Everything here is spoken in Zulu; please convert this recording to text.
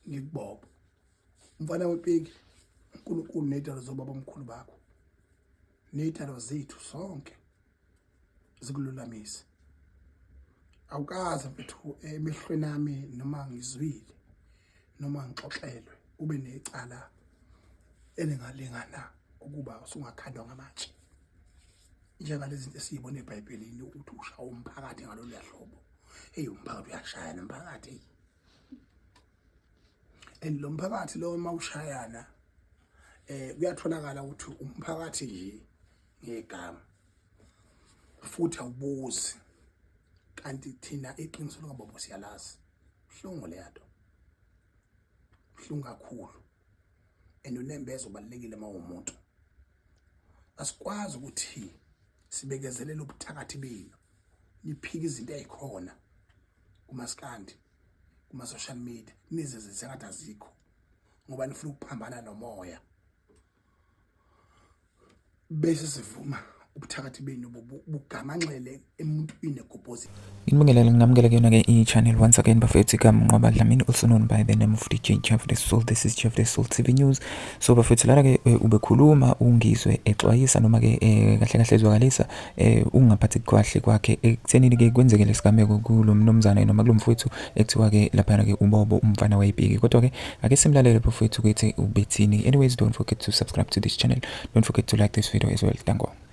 ngikubobo umfana wepiki uNkulunkulu nezitalo zobaba omkhulu bakho nezitalo zethu sonke zikululamise awukaze mfethu emehlweni nami noma ngizwile noma ngixoxelwe ube necala elingalingana ukuba usungakhandwa ngamatshe njengalezi zinto esizibona eBhayibhelini ukuthi ushawa umphakathi ngalolu hlobo umphakathi uyashaya nomphakathi lo mphakathi lo mawushayana kuyatholakala ukuthi umphakathi nje ngegama futhi awubuzi kanti thina iqiniso likaBobo siyalazi hlungu leyato hlungu kakhulu unembezo balekile mawumuntu asikwazi ukuthi sibekezelele ubuthakathi benu niphika izinto ezikhona kumaskandi kuma social media nize zengathi azikho ngoba nifuna ukuphambana nomoya bese sivuma ubuthakathi benu bugamanxele emuntwini egobhozi. Inibingelela ngingamukela kuyona ke i-channel once again bafethu kaMnqoba Dlamini, also known by the name of DJ Jeff the Soul. This is Jeff the Soul TV News. So bafethu lana ke ubekhuluma ungizwe exwayisa noma ke kahle kahle ezwakalisa ungaphathi kwahle kwakhe ekuthenini ke kwenzeke lesigameko kulo mnomzana noma kulo mfowethu ekuthiwa ke lapha ke uBobo umfana wayibhiki. Kodwa ke ake simlalele bafethu ukuthi ubethini. Anyways, don't forget to subscribe to this channel. Don't forget to like this video as well. Thank you.